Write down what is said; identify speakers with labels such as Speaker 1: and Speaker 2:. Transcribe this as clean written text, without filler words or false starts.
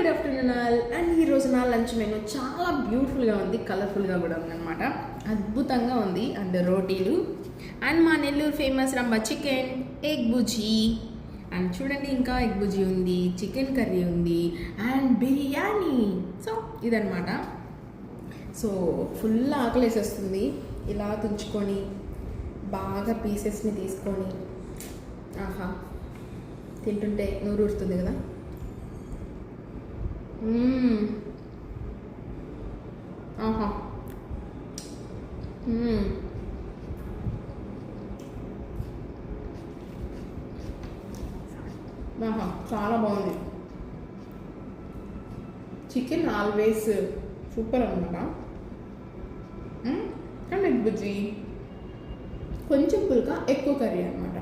Speaker 1: Good afternoon all. And ఈరోజు నా lunch menu చాలా బ్యూటిఫుల్గా ఉంది, కలర్ఫుల్గా కూడా ఉందన్నమాట. అద్భుతంగా ఉంది. అండ్ రోటీలు అండ్ మా నెల్లూరు ఫేమస్ రంబ చికెన్, ఎగ్ బుజీ, అండ్ చూడండి ఇంకా ఎగ్ బుజీ ఉంది, చికెన్ కర్రీ ఉంది అండ్ బిర్యానీ. సో ఇదన్నమాట. సో ఫుల్ ఆకలేసేస్తుంది. ఇలా తుంచుకొని బాగా పీసెస్ని తీసుకొని ఆహా తింటుంటే నూరు ఊరుతుంది కదా. ఆహా ఆహా చాలా బాగుంది. చికెన్ ఆల్వేస్ సూపర్ అనమాట. అండ్ ఎగ్ బుజ్జి కొంచెం పుల్కా, ఎక్కువ కర్రీ అనమాట.